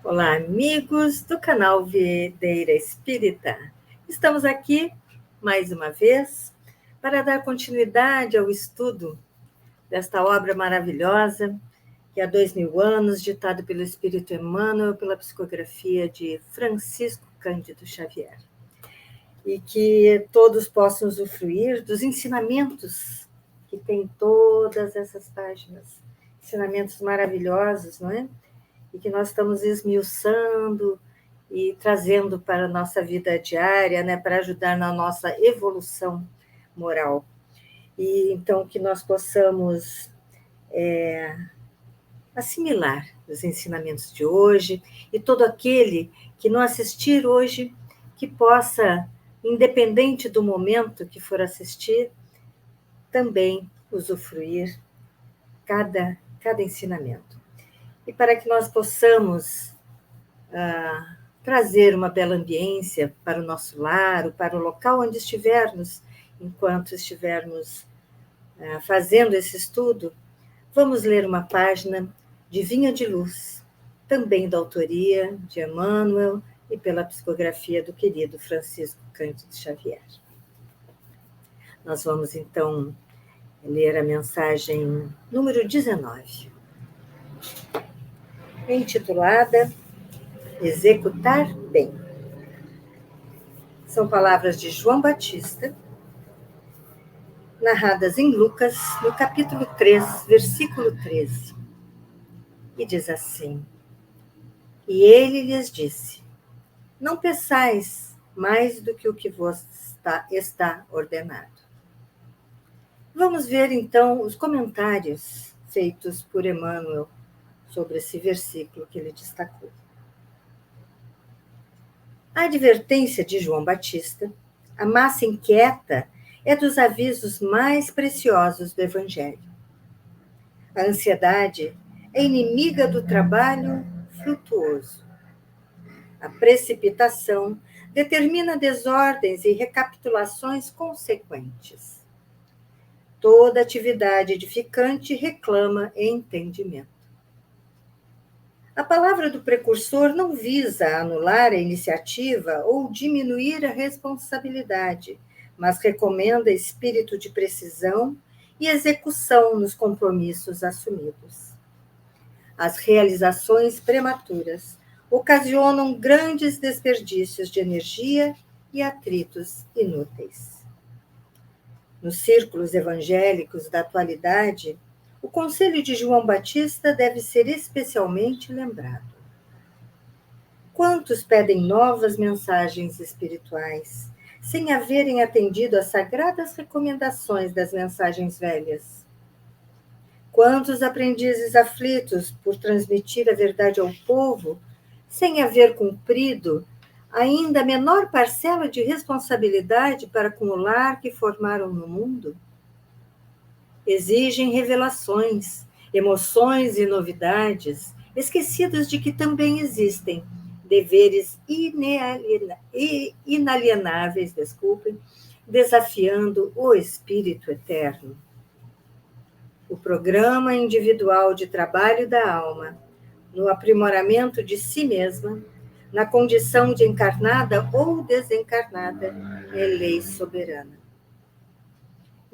Olá, amigos do canal Videira Espírita. Estamos aqui, mais uma vez, para dar continuidade ao estudo desta obra maravilhosa, que há 2000 anos, ditado pelo Espírito Emmanuel, pela psicografia de Francisco Cândido Xavier. E que todos possam usufruir dos ensinamentos que tem todas essas páginas. Ensinamentos maravilhosos, não é? E que nós estamos esmiuçando e trazendo para a nossa vida diária, né, para ajudar na nossa evolução moral. E então que nós possamos assimilar os ensinamentos de hoje e todo aquele que não assistir hoje, que possa, independente do momento que for assistir, também usufruir cada ensinamento. E para que nós possamos trazer uma bela ambiência para o nosso lar, ou para o local onde estivermos, enquanto estivermos fazendo esse estudo, vamos ler uma página de Vinha de Luz, também da autoria de Emmanuel e pela psicografia do querido Francisco Cândido Xavier. Nós vamos, então, ler a mensagem número 19, intitulada Executar Bem. São palavras de João Batista, narradas em Lucas, no capítulo 3, versículo 13. E diz assim: E ele lhes disse: Não peçais mais do que o que vos está ordenado. Vamos ver, então, os comentários feitos por Emmanuel sobre esse versículo que ele destacou. A advertência de João Batista, a massa inquieta, é dos avisos mais preciosos do Evangelho. A ansiedade é inimiga do trabalho frutuoso. A precipitação determina desordens e recapitulações consequentes. Toda atividade edificante reclama entendimento. A palavra do precursor não visa anular a iniciativa ou diminuir a responsabilidade, mas recomenda espírito de precisão e execução nos compromissos assumidos. As realizações prematuras ocasionam grandes desperdícios de energia e atritos inúteis. Nos círculos evangélicos da atualidade, o conselho de João Batista deve ser especialmente lembrado. Quantos pedem novas mensagens espirituais, sem haverem atendido às sagradas recomendações das mensagens velhas? Quantos aprendizes aflitos por transmitir a verdade ao povo, sem haver cumprido ainda a menor parcela de responsabilidade para com o lar que formaram no mundo? Exigem revelações, emoções e novidades, esquecidos de que também existem deveres inalienáveis, desafiando o espírito eterno. O programa individual de trabalho da alma, no aprimoramento de si mesma, na condição de encarnada ou desencarnada, é lei soberana.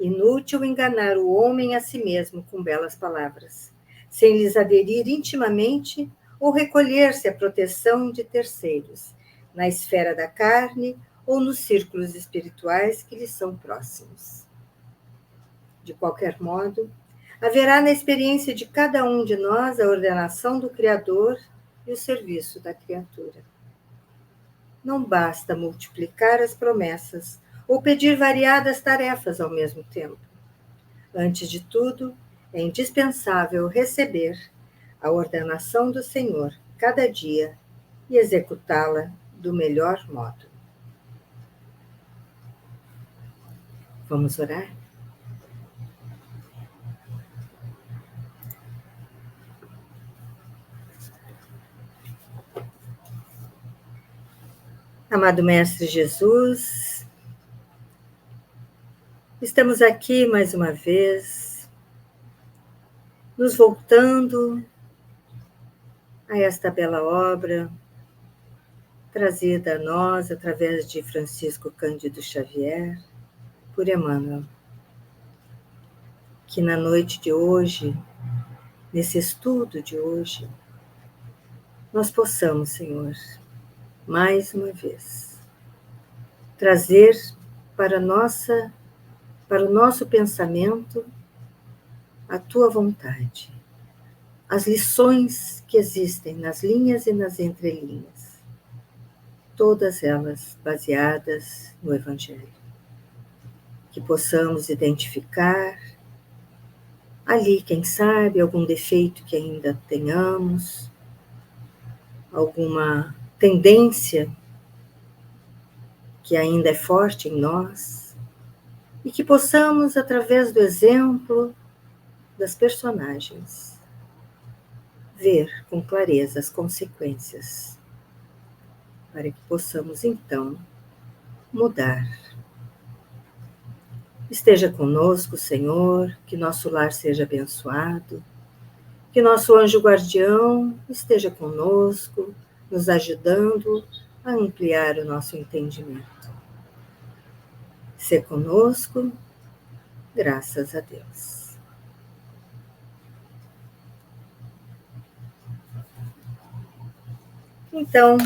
Inútil enganar o homem a si mesmo com belas palavras, sem lhes aderir intimamente ou recolher-se à proteção de terceiros, na esfera da carne ou nos círculos espirituais que lhes são próximos. De qualquer modo, haverá na experiência de cada um de nós a ordenação do Criador e o serviço da criatura. Não basta multiplicar as promessas ou pedir variadas tarefas ao mesmo tempo. Antes de tudo, é indispensável receber a ordenação do Senhor cada dia e executá-la do melhor modo. Vamos orar? Amado Mestre Jesus, estamos aqui mais uma vez, nos voltando a esta bela obra, trazida a nós através de Francisco Cândido Xavier, por Emmanuel. Que na noite de hoje, nesse estudo de hoje, nós possamos, Senhor, mais uma vez, trazer para o nosso pensamento a tua vontade, as lições que existem nas linhas e nas entrelinhas, todas elas baseadas no Evangelho. Que possamos identificar ali, quem sabe, algum defeito que ainda tenhamos, alguma tendência que ainda é forte em nós, e que possamos, através do exemplo das personagens, ver com clareza as consequências, para que possamos, então, mudar. Esteja conosco, Senhor, que nosso lar seja abençoado, que nosso anjo guardião esteja conosco, nos ajudando a ampliar o nosso entendimento. Ser conosco, graças a Deus. Então,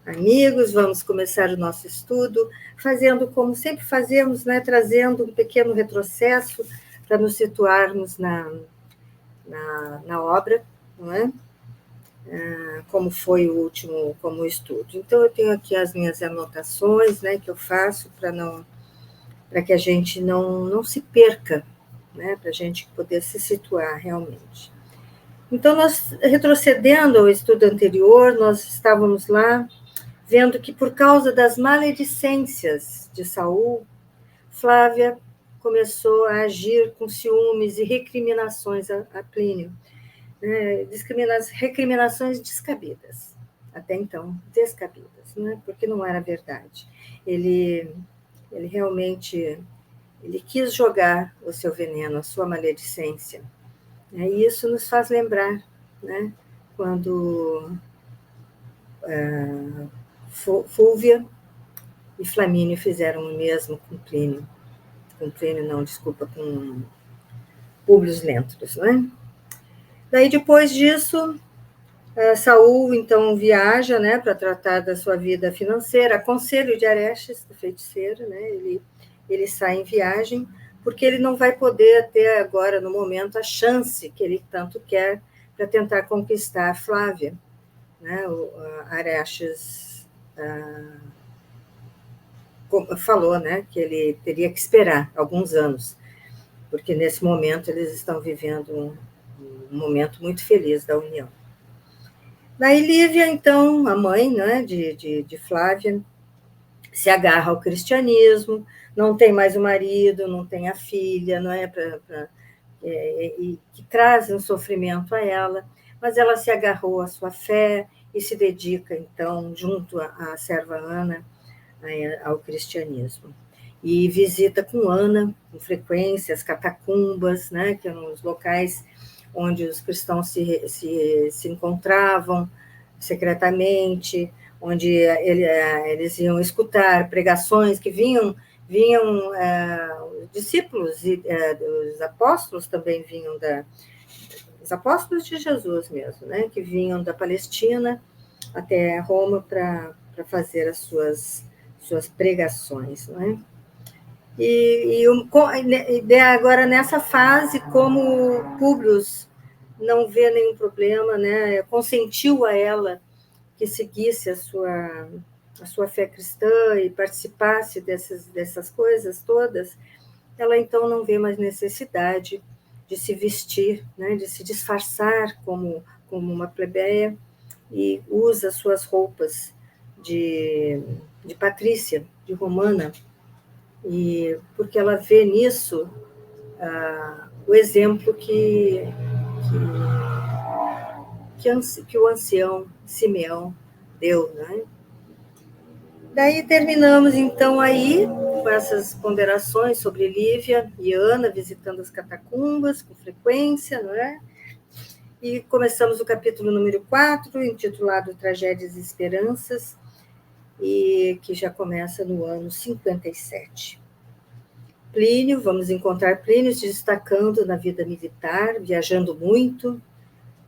amigos, vamos começar o nosso estudo, fazendo como sempre fazemos, né, trazendo um pequeno retrocesso para nos situarmos na obra, não é? Como foi o último, como estudo. Então, eu tenho aqui as minhas anotações, né, que eu faço para que a gente não se perca, né, para a gente poder se situar realmente. Então, nós, retrocedendo ao estudo anterior, nós estávamos lá vendo que, por causa das maledicências de Saul, Flávia começou a agir com ciúmes e recriminações a Plínio. Recriminações descabidas, até então, descabidas, né? Porque não era verdade. Ele realmente quis jogar o seu veneno, a sua maledicência. E isso nos faz lembrar, né, quando Fúvia e Flamínio fizeram o mesmo com Plínio. Com Públio Lentulus, né? Daí, depois disso, Saul, então, viaja, né, para tratar da sua vida financeira, a conselho de Arestes, do feiticeiro, né, ele sai em viagem, porque ele não vai poder ter agora, no momento, a chance que ele tanto quer para tentar conquistar Flávia. Né, o Arestes falou, né, que ele teria que esperar alguns anos, porque nesse momento eles estão vivendo um momento muito feliz da união. Daí Lívia, então, a mãe, né, de Flávia, se agarra ao cristianismo, não tem mais o marido, não tem a filha, não é, e que traz um sofrimento a ela, mas ela se agarrou à sua fé e se dedica, então, junto à serva Ana, ao cristianismo. E visita com Ana, com frequência, as catacumbas, né, que eram os locais onde os cristãos se encontravam secretamente, onde eles iam escutar pregações que vinham discípulos e os apóstolos também vinham os apóstolos de Jesus mesmo, né, que vinham da Palestina até Roma para fazer as suas pregações, não é? E agora, nessa fase, como Públio não vê nenhum problema, né, consentiu a ela que seguisse a sua fé cristã e participasse dessas coisas todas, ela então não vê mais necessidade de se vestir, né, de se disfarçar como uma plebeia, e usa suas roupas de patrícia, de romana, e porque ela vê nisso o exemplo que o ancião Simeão deu, né? Daí terminamos, então, aí com essas ponderações sobre Lívia e Ana visitando as catacumbas com frequência, não é? E começamos o capítulo número 4, intitulado Tragédias e Esperanças, e que já começa no ano 57. Plínio, vamos encontrar Plínio se destacando na vida militar, viajando muito,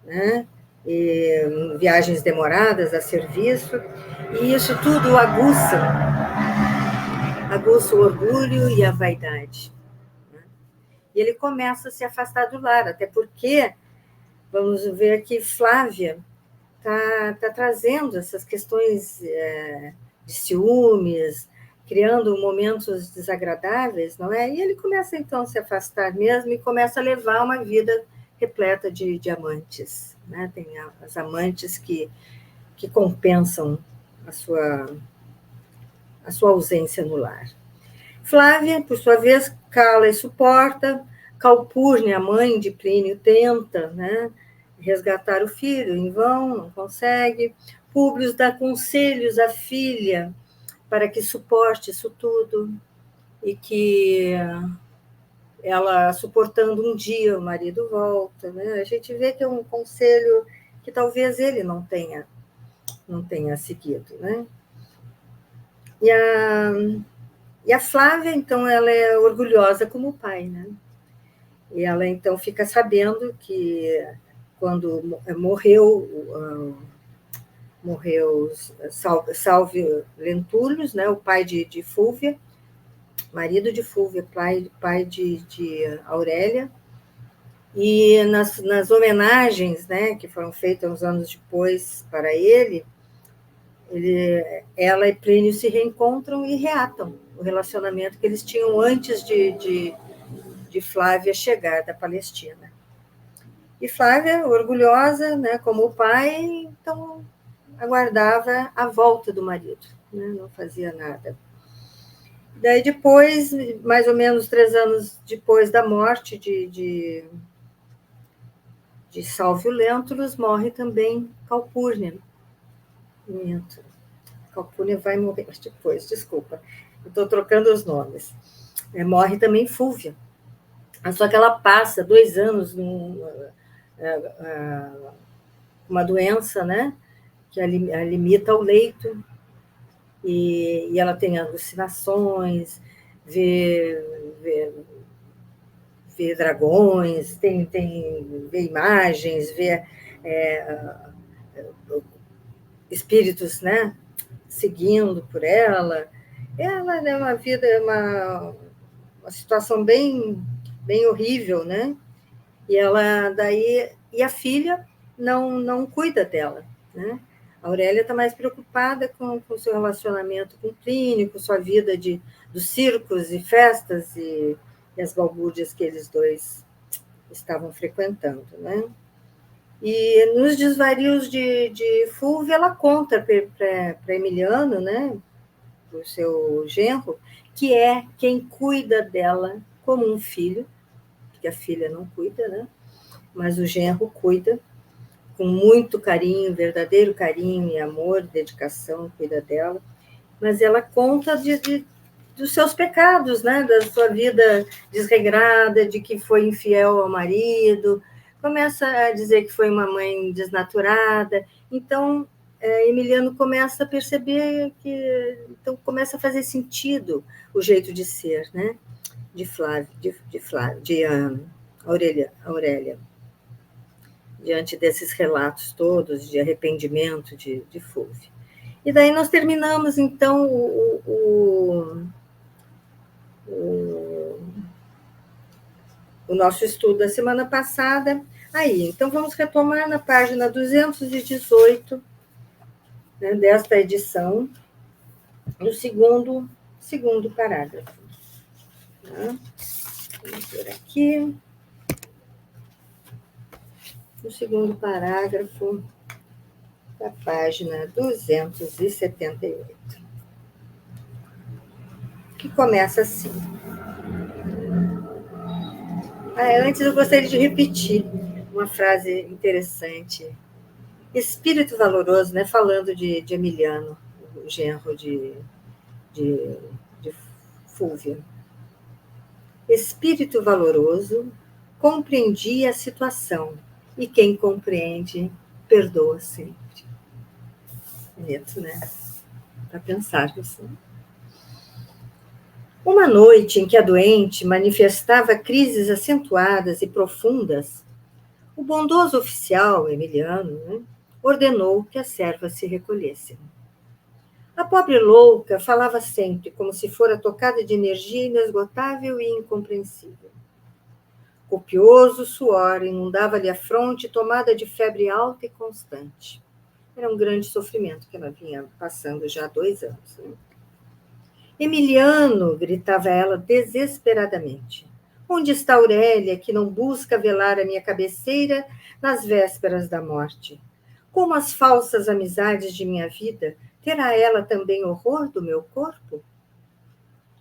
né? E, viagens demoradas a serviço, e isso tudo aguça o orgulho e a vaidade. Né? E ele começa a se afastar do lar, até porque, vamos ver que Flávia está trazendo essas questões de ciúmes, criando momentos desagradáveis, não é? E ele começa, então, a se afastar mesmo e começa a levar uma vida repleta de amantes. Né? Tem as amantes que compensam a sua ausência no lar. Flávia, por sua vez, cala e suporta. Calpurnia, a mãe de Plínio, tenta, né, resgatar o filho, em vão, não consegue. Públio dá conselhos à filha para que suporte isso tudo e que ela, suportando um dia, o marido volta. Né? A gente vê que é um conselho que talvez ele não tenha seguido. Né? E a Flávia, então, ela é orgulhosa como o pai, né? E ela, então, fica sabendo que quando morreu Salvio Lentulus, né, o pai de Fúvia, marido de Fúvia, pai de Aurélia, e nas homenagens, né, que foram feitas uns anos depois para ele, ela e Plínio se reencontram e reatam o relacionamento que eles tinham antes de Flávia chegar da Palestina. E Flávia, orgulhosa, né, como o pai, então aguardava a volta do marido, né, não fazia nada. Daí depois, mais ou menos 3 anos depois da morte de Salvio Lentulus, morre também Calpurnia. Calpurnia vai morrer depois, desculpa. Estou trocando os nomes. Morre também Fúvia. Só que ela passa 2 anos uma doença, né, que a limita ao leito, e ela tem alucinações, vê dragões, vê imagens, vê espíritos, né, seguindo por ela. Ela é uma vida, uma situação bem horrível, né? E a filha não cuida dela, né? A Aurélia está mais preocupada com o seu relacionamento com o Plínio, com sua vida dos circos e festas e as balbúrdias que eles dois estavam frequentando, né? E nos desvarios de Fúvia, ela conta para Emiliano, né, o seu genro, que é quem cuida dela como um filho, porque a filha não cuida, né? Mas o genro cuida com muito carinho, verdadeiro carinho e amor, dedicação, cuida dela. Mas ela conta dos seus pecados, né? Da sua vida desregrada, de que foi infiel ao marido, começa a dizer que foi uma mãe desnaturada. Então, Emiliano começa a perceber que... Então, começa a fazer sentido o jeito de ser, né? De Aurélia, diante desses relatos todos de arrependimento de Fúvia. E daí nós terminamos, então, o nosso estudo da semana passada. Aí, então, vamos retomar na página 218, né, desta edição, no segundo parágrafo. Tá? Vamos ver aqui. No segundo parágrafo da página 278, que começa assim. Antes eu gostaria de repetir uma frase interessante. Espírito valoroso, né? Falando de Emiliano, o genro de Fúvia. Espírito valoroso compreendia a situação e quem compreende, perdoa sempre. Bonito, né? Para pensar isso. Uma noite em que a doente manifestava crises acentuadas e profundas, o bondoso oficial, Emiliano, né, ordenou que as servas se recolhessem. A pobre louca falava sempre, como se fora tocada de energia inesgotável e incompreensível. Copioso suor inundava-lhe a fronte, tomada de febre alta e constante. Era um grande sofrimento que ela vinha passando já há 2 anos. Né? Emiliano, gritava ela desesperadamente. Onde está Aurélia, que não busca velar a minha cabeceira nas vésperas da morte? Como as falsas amizades de minha vida, terá ela também horror do meu corpo?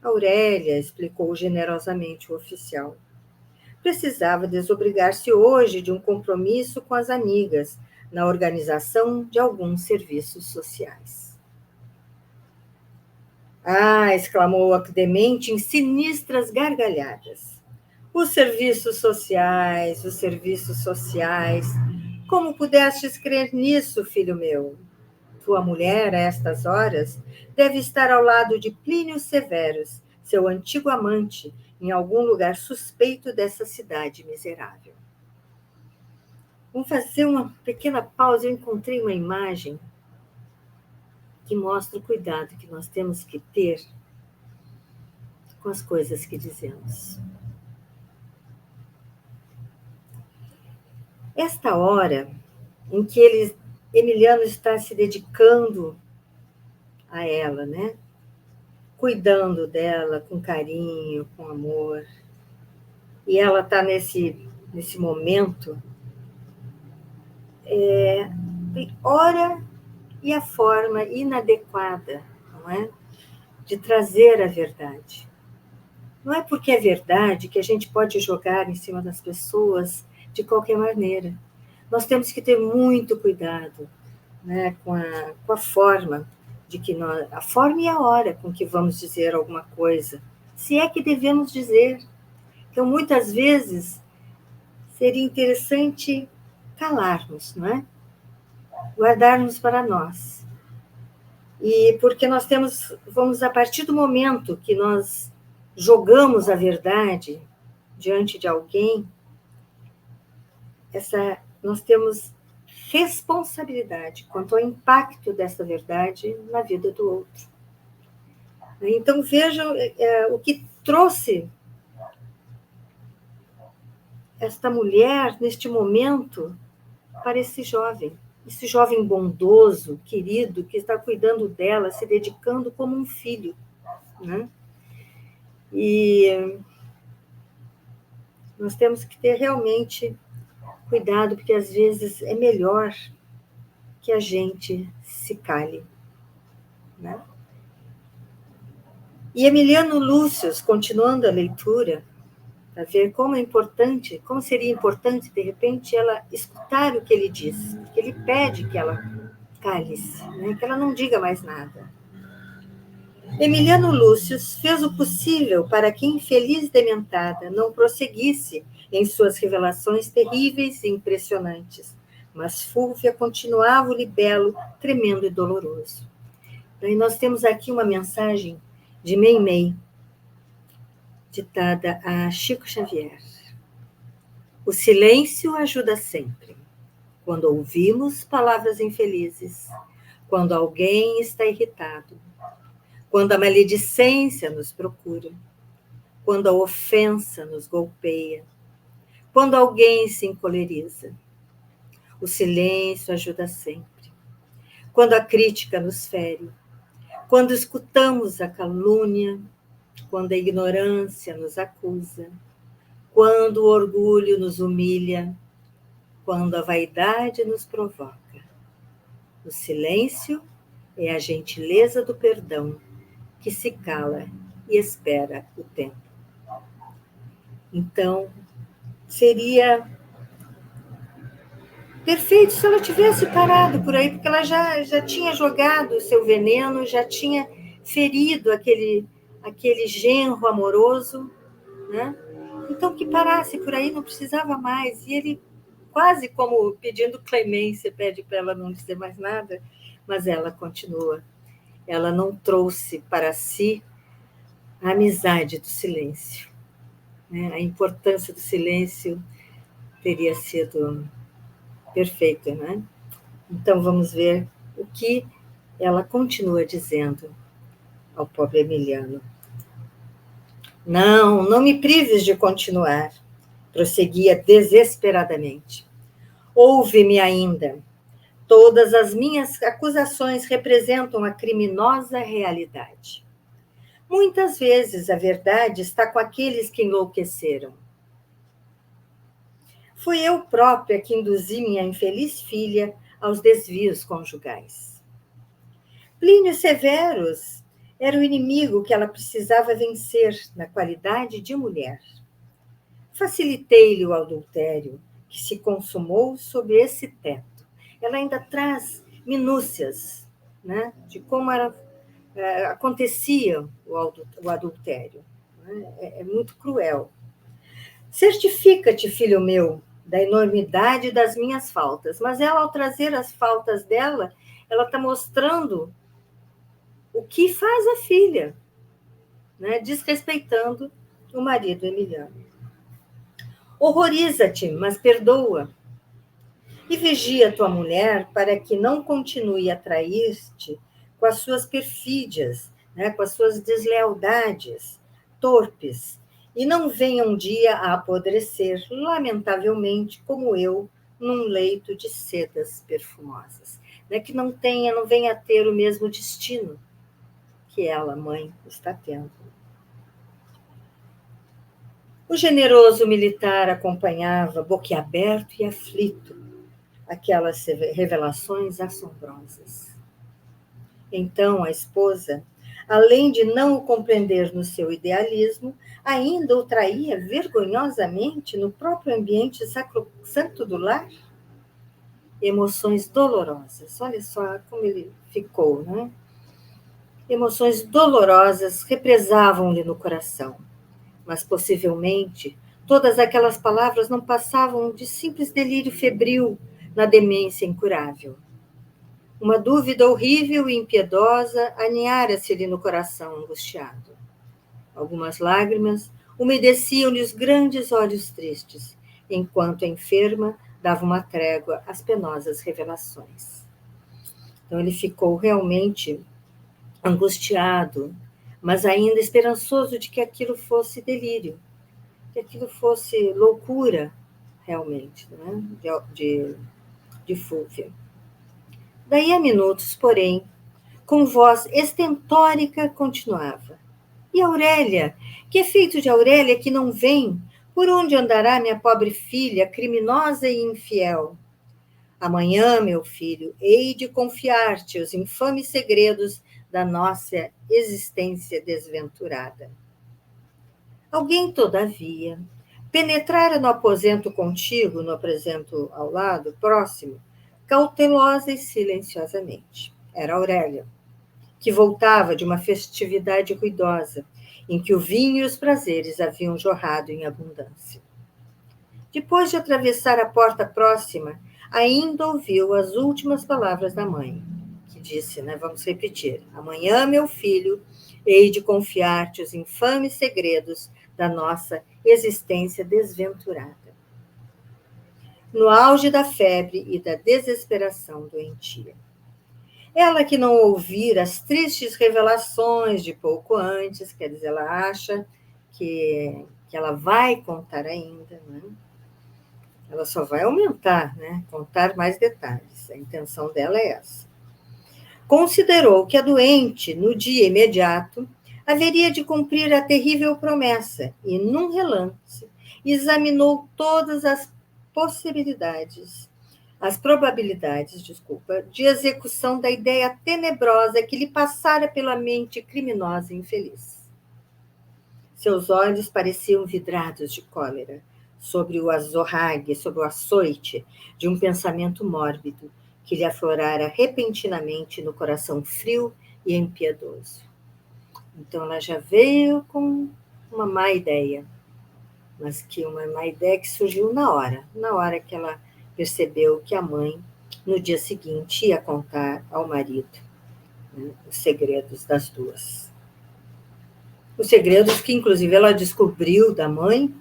Aurélia, explicou generosamente o oficial. Precisava desobrigar-se hoje de um compromisso com as amigas na organização de alguns serviços sociais. Ah, exclamou a demente em sinistras gargalhadas. Os serviços sociais, os serviços sociais. Como pudestes crer nisso, filho meu? Tua mulher, a estas horas, deve estar ao lado de Plínio Severus, seu antigo amante, em algum lugar suspeito dessa cidade miserável. Vamos fazer uma pequena pausa. Eu encontrei uma imagem que mostra o cuidado que nós temos que ter com as coisas que dizemos. Esta hora em que Emiliano está se dedicando a ela, né? Cuidando dela com carinho, com amor, e ela está nesse momento, hora e a forma inadequada, não é? De trazer a verdade. Não é porque é verdade que a gente pode jogar em cima das pessoas de qualquer maneira. Nós temos que ter muito cuidado, né, com a forma a forma e a hora com que vamos dizer alguma coisa, se é que devemos dizer. Então, muitas vezes, seria interessante calarmos, não é? Guardarmos para nós. E porque vamos, a partir do momento que nós jogamos a verdade diante de alguém, nós temos responsabilidade quanto ao impacto dessa verdade na vida do outro. Então, vejam o que trouxe esta mulher, neste momento, para esse jovem bondoso, querido, que está cuidando dela, se dedicando como um filho. Né? E nós temos que ter realmente cuidado, porque às vezes é melhor que a gente se cale. Né? E Emiliano Lúcio, continuando a leitura, para ver como seria importante, de repente, ela escutar o que ele diz, porque ele pede que ela cale-se, né? Que ela não diga mais nada. Emiliano Lúcio fez o possível para que a infeliz dementada não prosseguisse em suas revelações terríveis e impressionantes, mas Fúlvia continuava o libelo tremendo e doloroso. Daí nós temos aqui uma mensagem de Meimei, ditada a Chico Xavier. O silêncio ajuda sempre. Quando ouvimos palavras infelizes, quando alguém está irritado, quando a maledicência nos procura, quando a ofensa nos golpeia, quando alguém se encoleriza. O silêncio ajuda sempre. Quando a crítica nos fere, quando escutamos a calúnia, quando a ignorância nos acusa, quando o orgulho nos humilha, quando a vaidade nos provoca. O silêncio é a gentileza do perdão que se cala e espera o tempo. Então, seria perfeito se ela tivesse parado por aí, porque ela já tinha jogado o seu veneno, já tinha ferido aquele genro amoroso, né? Então, que parasse por aí, não precisava mais. E ele quase como pedindo clemência, pede para ela não dizer mais nada, mas ela continua. Ela não trouxe para si a amizade do silêncio, né? A importância do silêncio teria sido perfeita, né? Então vamos ver o que ela continua dizendo ao pobre Emiliano. Não, não me prives de continuar, prosseguia desesperadamente. Ouve-me ainda. Todas as minhas acusações representam a criminosa realidade. Muitas vezes a verdade está com aqueles que enlouqueceram. Fui eu própria que induzi minha infeliz filha aos desvios conjugais. Plínio Severus era o inimigo que ela precisava vencer na qualidade de mulher. Facilitei-lhe o adultério, que se consumou sob esse teto. Ela ainda traz minúcias, né, de como acontecia o adultério. Né? É muito cruel. Certifica-te, filho meu, da enormidade das minhas faltas. Mas ela, ao trazer as faltas dela, ela está mostrando o que faz a filha, né, desrespeitando o marido Emiliano. Horroriza-te, mas perdoa. E vigia tua mulher para que não continue a trair-te com as suas perfídias, né, com as suas deslealdades, torpes, e não venha um dia a apodrecer, lamentavelmente, como eu, num leito de sedas perfumosas. Né, que não venha a ter o mesmo destino que ela, mãe, está tendo. O generoso militar acompanhava, boquiaberto e aflito, aquelas revelações assombrosas. Então, a esposa, além de não o compreender no seu idealismo, ainda o traía vergonhosamente no próprio ambiente sacrosanto do lar. Emoções dolorosas, olha só como ele ficou, né? Emoções dolorosas represavam-lhe no coração, mas possivelmente todas aquelas palavras não passavam de simples delírio febril na demência incurável. Uma dúvida horrível e impiedosa aninhara-se-lhe no coração angustiado. Algumas lágrimas umedeciam-lhe os grandes olhos tristes, enquanto a enferma dava uma trégua às penosas revelações. Então ele ficou realmente angustiado, mas ainda esperançoso de que aquilo fosse delírio, que aquilo fosse loucura, realmente, né? de Fúvia. Daí a minutos, porém, com voz estentórica, continuava. E Aurélia? Que efeito de Aurélia que não vem? Por onde andará minha pobre filha, criminosa e infiel? Amanhã, meu filho, hei de confiar-te os infames segredos da nossa existência desventurada. Alguém, todavia, penetrara no aposento contíguo, no aposento ao lado, próximo, cautelosa e silenciosamente. Era Aurélia, que voltava de uma festividade ruidosa, em que o vinho e os prazeres haviam jorrado em abundância. Depois de atravessar a porta próxima, ainda ouviu as últimas palavras da mãe, que disse, né, vamos repetir, amanhã, meu filho, hei de confiar-te os infames segredos da nossa existência desventurada. No auge da febre e da desesperação doentia. Ela que não ouvira as tristes revelações de pouco antes, quer dizer, ela acha que ela vai contar ainda, né? Ela só vai aumentar, né? Contar mais detalhes. A intenção dela é essa. Considerou que a doente, no dia imediato, haveria de cumprir a terrível promessa e, num relance, examinou todas as probabilidades, de execução da ideia tenebrosa que lhe passara pela mente criminosa e infeliz. Seus olhos pareciam vidrados de cólera, sobre o azorrague, sobre o açoite de um pensamento mórbido que lhe aflorara repentinamente no coração frio e impiedoso. Então ela já veio com uma má ideia, mas que uma má ideia que surgiu na hora que ela percebeu que a mãe, no dia seguinte, ia contar ao marido, né, os segredos das duas. Os segredos que, inclusive, ela descobriu da mãe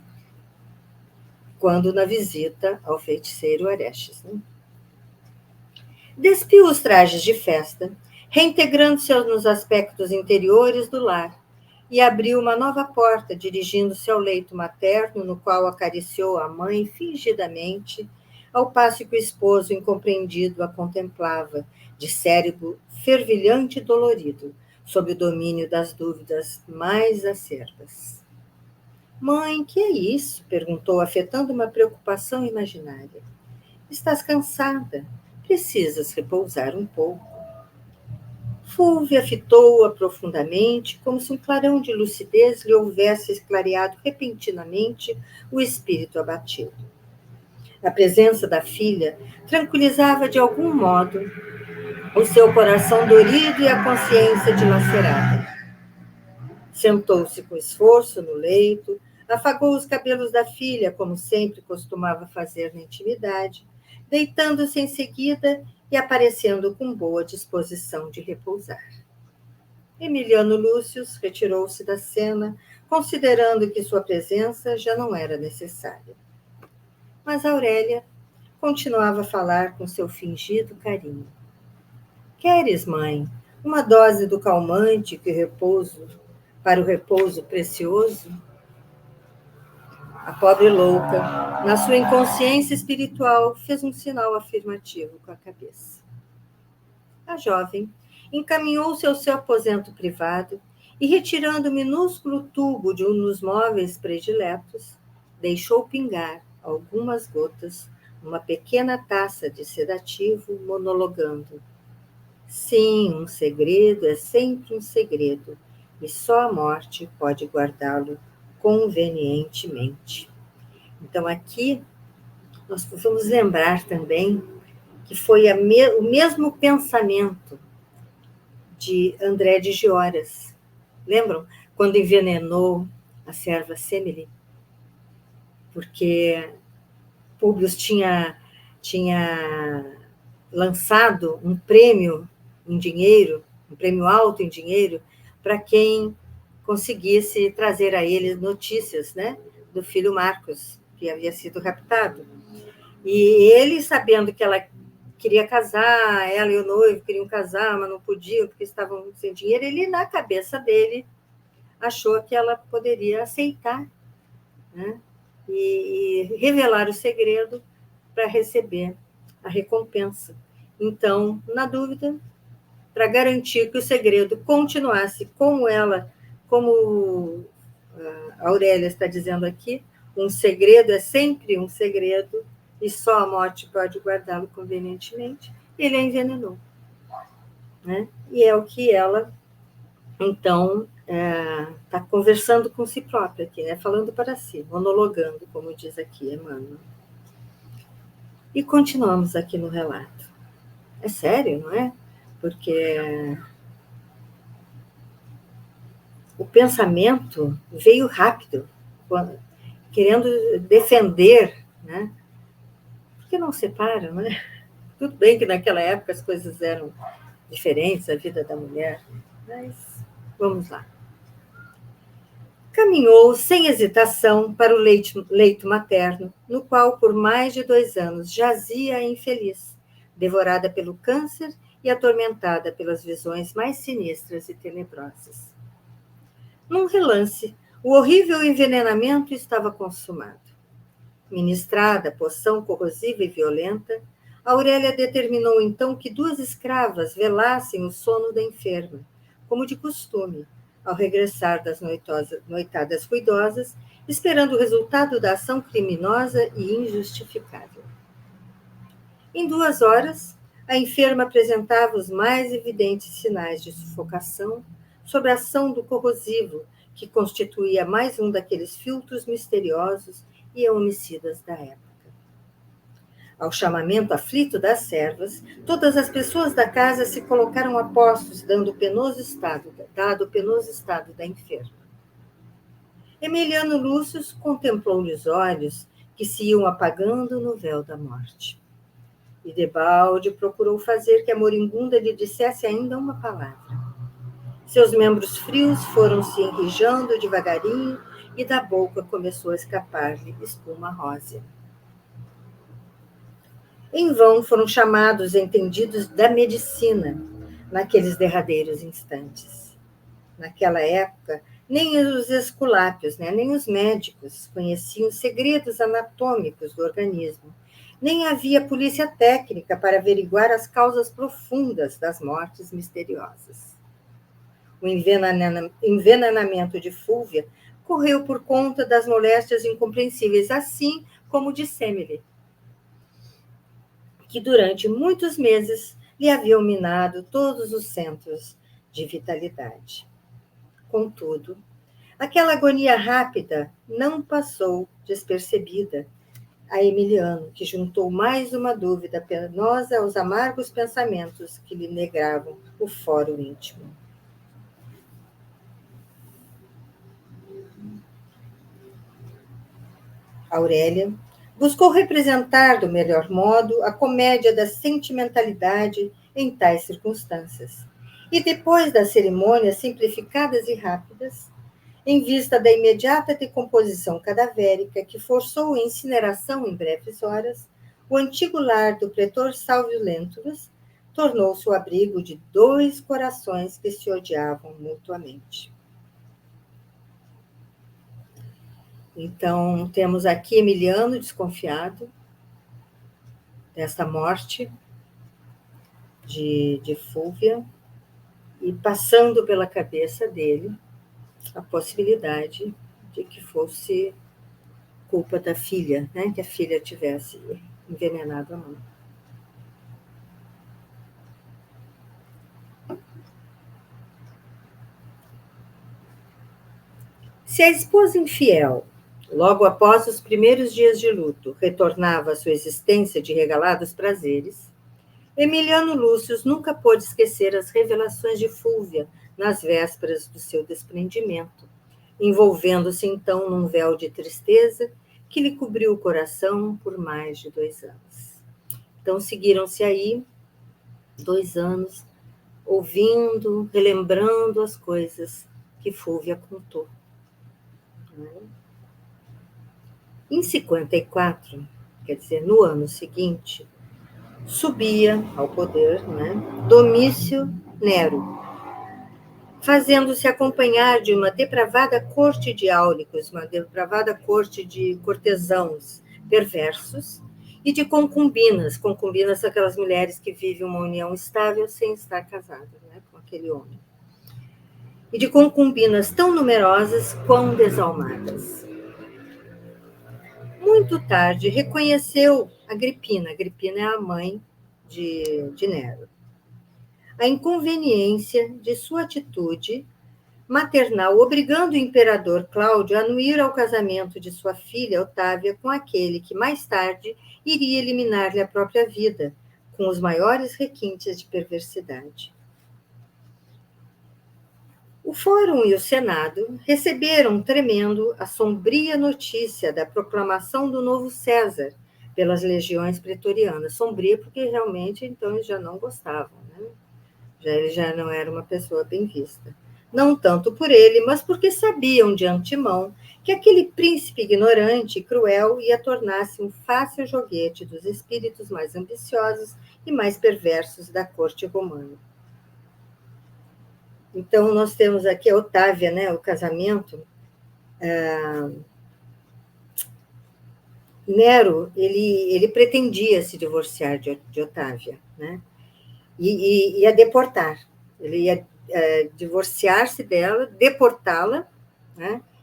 quando na visita ao feiticeiro Arestes. Né? Despiu os trajes de festa, reintegrando-se nos aspectos interiores do lar, e abriu uma nova porta, dirigindo-se ao leito materno, no qual acariciou a mãe fingidamente, ao passo que o esposo, incompreendido, a contemplava, de cérebro fervilhante e dolorido, sob o domínio das dúvidas mais acerbas. Mãe, que é isso? Perguntou, afetando uma preocupação imaginária. Estás cansada. Precisas repousar um pouco. Fúvia fitou-a profundamente, como se um clarão de lucidez lhe houvesse clareado repentinamente o espírito abatido. A presença da filha tranquilizava de algum modo o seu coração dorido e a consciência dilacerada. Sentou-se com esforço no leito, afagou os cabelos da filha, como sempre costumava fazer na intimidade, deitando-se em seguida e aparecendo com boa disposição de repousar. Emiliano Lúcius retirou-se da cena, considerando que sua presença já não era necessária. Mas Aurélia continuava a falar com seu fingido carinho. Queres, mãe, uma dose do calmante para o repouso precioso? A pobre louca, na sua inconsciência espiritual, fez um sinal afirmativo com a cabeça. A jovem encaminhou-se ao seu aposento privado e, retirando o minúsculo tubo de um dos móveis prediletos, deixou pingar algumas gotas numa pequena taça de sedativo, monologando. Sim, um segredo é sempre um segredo, e só a morte pode guardá-lo convenientemente. Então, aqui, nós vamos lembrar também que foi o mesmo pensamento de André de Gioras. Lembram? Quando envenenou a serva Semele? Porque Públio tinha lançado um prêmio em dinheiro, um prêmio alto em dinheiro, para quem conseguisse trazer a ele notícias, né, do filho Marcos, que havia sido raptado. E ele, sabendo que ela queria casar, ela e o noivo queriam casar, mas não podiam porque estavam sem dinheiro, ele, na cabeça dele, achou que ela poderia aceitar, né, e revelar o segredo para receber a recompensa. Então, na dúvida, para garantir que o segredo continuasse como ela, como a Aurélia está dizendo aqui, um segredo é sempre um segredo e só a morte pode guardá-lo convenientemente, ele a envenenou. Né? E é o que ela, então, está conversando com si própria aqui, né? Falando para si, monologando, como diz aqui Emmanuel. E continuamos aqui no relato. É sério, não é? Porque o pensamento veio rápido, querendo defender, né? Por que não separa, não é? Tudo bem que naquela época as coisas eram diferentes, a vida da mulher, mas vamos lá. Caminhou sem hesitação para o leito materno, no qual por mais de 2 anos jazia a infeliz, devorada pelo câncer e atormentada pelas visões mais sinistras e tenebrosas. Num relance, o horrível envenenamento estava consumado. Ministrada a poção corrosiva e violenta, Aurélia determinou então que 2 escravas velassem o sono da enferma, como de costume, ao regressar das noitadas ruidosas, esperando o resultado da ação criminosa e injustificável. Em 2 horas, a enferma apresentava os mais evidentes sinais de sufocação sob a ação do corrosivo, que constituía mais um daqueles filtros misteriosos e homicidas da época. Ao chamamento aflito das servas, todas as pessoas da casa se colocaram a postos, dado o penoso estado da enferma. Emiliano Lúcius contemplou-lhe os olhos, que se iam apagando no véu da morte. e debalde procurou fazer que a moribunda lhe dissesse ainda uma palavra. Seus membros frios foram se enrijando devagarinho e da boca começou a escapar-lhe espuma rósea. Em vão foram chamados entendidos da medicina naqueles derradeiros instantes. Naquela época, nem os esculápios, nem os médicos conheciam os segredos anatômicos do organismo, nem havia polícia técnica para averiguar as causas profundas das mortes misteriosas. O envenenamento de Fúvia correu por conta das moléstias incompreensíveis, assim como de Semele, que durante muitos meses lhe haviam minado todos os centros de vitalidade. Contudo, aquela agonia rápida não passou despercebida a Emiliano, que juntou mais uma dúvida penosa aos amargos pensamentos que lhe negravam o fórum íntimo. Aurélia buscou representar do melhor modo a comédia da sentimentalidade em tais circunstâncias. E depois das cerimônias simplificadas e rápidas, em vista da imediata decomposição cadavérica que forçou a incineração em breves horas, o antigo lar do pretor Salvio Lentulus tornou-se o abrigo de dois corações que se odiavam mutuamente. Então, temos aqui Emiliano desconfiado desta morte de Fúvia e passando pela cabeça dele a possibilidade de que fosse culpa da filha, que a filha tivesse envenenado a mãe. Se a esposa infiel, logo após os primeiros dias de luto, retornava à sua existência de regalados prazeres, Emiliano Lúcio nunca pôde esquecer as revelações de Fúvia nas vésperas do seu desprendimento, envolvendo-se então num véu de tristeza que lhe cobriu o coração por mais de 2 anos. Então, seguiram-se aí 2 anos, ouvindo, relembrando as coisas que Fúvia contou. Em 54, quer dizer, no ano seguinte, subia ao poder Domício Nero, fazendo-se acompanhar de uma depravada corte de áulicos, uma depravada corte de cortesãos perversos e de concubinas. Concubinas são aquelas mulheres que vivem uma união estável sem estar casadas com aquele homem. E de concubinas tão numerosas quão desalmadas. Muito tarde, reconheceu Agripina. Agripina é a mãe de Nero. A inconveniência de sua atitude maternal, obrigando o imperador Cláudio a anuir ao casamento de sua filha Otávia com aquele que mais tarde iria eliminar-lhe a própria vida, com os maiores requintes de perversidade. O Fórum e o Senado receberam tremendo a sombria notícia da proclamação do novo César pelas legiões pretorianas. Sombria porque realmente então eles já não gostavam, ele já não era uma pessoa bem vista. Não tanto por ele, mas porque sabiam de antemão que aquele príncipe ignorante e cruel ia tornar-se um fácil joguete dos espíritos mais ambiciosos e mais perversos da corte romana. Então, nós temos aqui a Otávia, o casamento. Nero, ele pretendia se divorciar de Otávia, e ia deportar. Ele ia divorciar-se dela, deportá-la,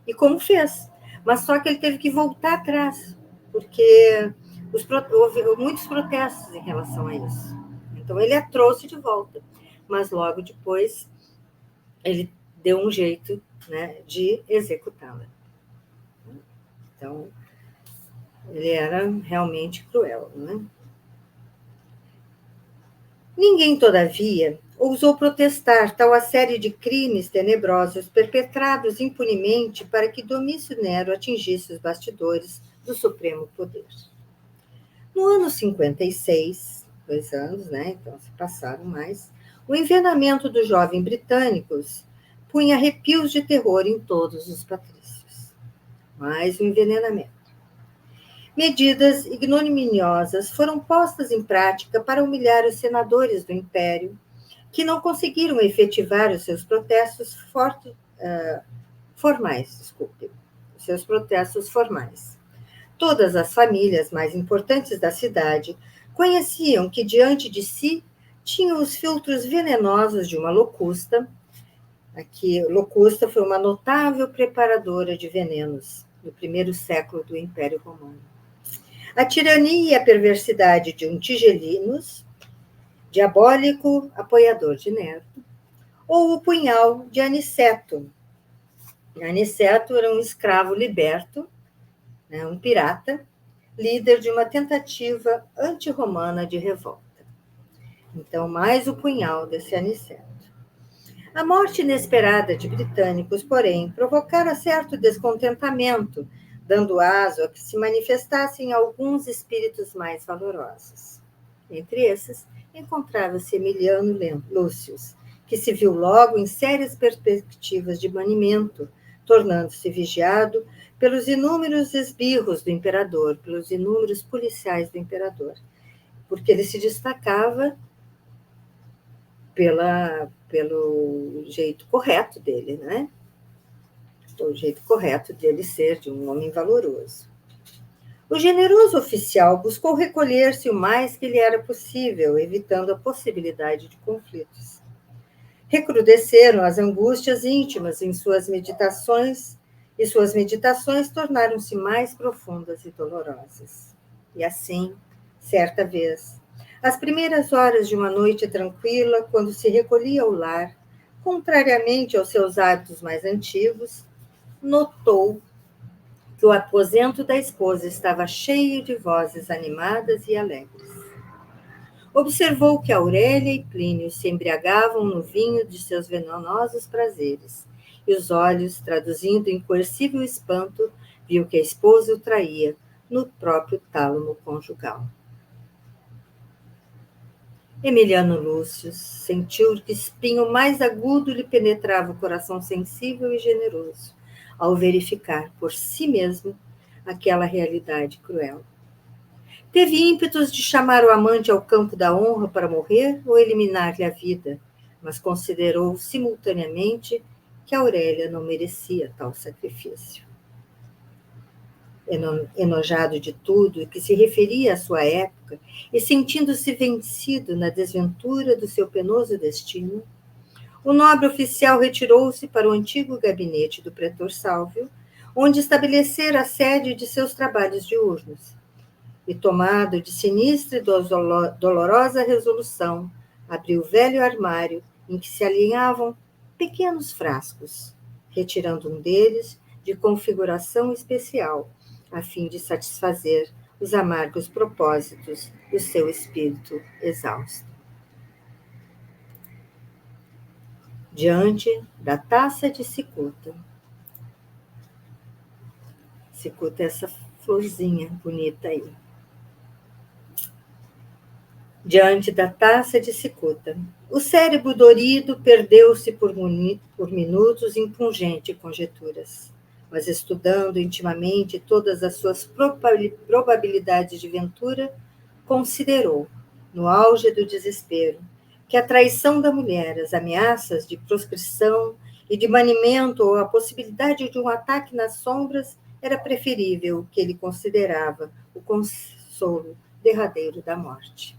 e como fez. Mas só que ele teve que voltar atrás, porque houve muitos protestos em relação a isso. Então, ele a trouxe de volta, mas logo depois ele deu um jeito de executá-la. Então, ele era realmente cruel. Ninguém, todavia, ousou protestar tal a série de crimes tenebrosos perpetrados impunemente para que Domício Nero atingisse os bastidores do supremo poder. No ano 56, 2 anos, né? Então se passaram mais. O envenenamento dos jovens britânicos punha arrepios de terror em todos os patrícios. Mais um envenenamento. Medidas ignominiosas foram postas em prática para humilhar os senadores do Império, que não conseguiram efetivar os seus protestos formais. Todas as famílias mais importantes da cidade conheciam que diante de si tinham os filtros venenosos de uma locusta. Aqui, locusta foi uma notável preparadora de venenos no primeiro século do Império Romano. A tirania e a perversidade de um Tigellinus, diabólico apoiador de Nero, ou o punhal de Aniceto. Aniceto era um escravo liberto, né, um pirata, líder de uma tentativa anti-romana de revolta. Então, mais o punhal desse Aniceto. A morte inesperada de britânicos, porém, provocara certo descontentamento, dando aso a que se manifestassem alguns espíritos mais valorosos. Entre esses, encontrava-se Emiliano Lúcius, que se viu logo em sérias perspectivas de banimento, tornando-se vigiado pelos inúmeros esbirros do imperador, pelos inúmeros policiais do imperador, porque ele se destacava pelo jeito correto dele, né? O jeito correto de ele ser, de um homem valoroso. O generoso oficial buscou recolher-se o mais que lhe era possível, evitando a possibilidade de conflitos. Recrudesceram as angústias íntimas em suas meditações, e suas meditações tornaram-se mais profundas e dolorosas. E assim, certa vez, às primeiras horas de uma noite tranquila, quando se recolhia ao lar, contrariamente aos seus hábitos mais antigos, notou que o aposento da esposa estava cheio de vozes animadas e alegres. Observou que Aurélia e Plínio se embriagavam no vinho de seus venenosos prazeres, e os olhos, traduzindo em coercível espanto, viu que a esposa o traía no próprio tálamo conjugal. Emiliano Lúcio sentiu que espinho mais agudo lhe penetrava o coração sensível e generoso, ao verificar por si mesmo aquela realidade cruel. Teve ímpetos de chamar o amante ao campo da honra para morrer ou eliminar-lhe a vida, mas considerou simultaneamente que Aurélia não merecia tal sacrifício. Enojado de tudo que se referia à sua época e sentindo-se vencido na desventura do seu penoso destino, o nobre oficial retirou-se para o antigo gabinete do pretor Sálvio, onde estabelecera a sede de seus trabalhos diurnos. E, tomado de sinistra e dolorosa resolução, abriu o velho armário em que se alinhavam pequenos frascos, retirando um deles de configuração especial, a fim de satisfazer os amargos propósitos do seu espírito exausto. Diante da taça de cicuta. Cicuta é essa florzinha bonita aí. Diante da taça de cicuta, o cérebro dorido perdeu-se por minutos em pungentes conjecturas, mas estudando intimamente todas as suas probabilidades de ventura, considerou, no auge do desespero, que a traição da mulher, as ameaças de proscrição e de banimento ou a possibilidade de um ataque nas sombras era preferível o que ele considerava o consolo derradeiro da morte.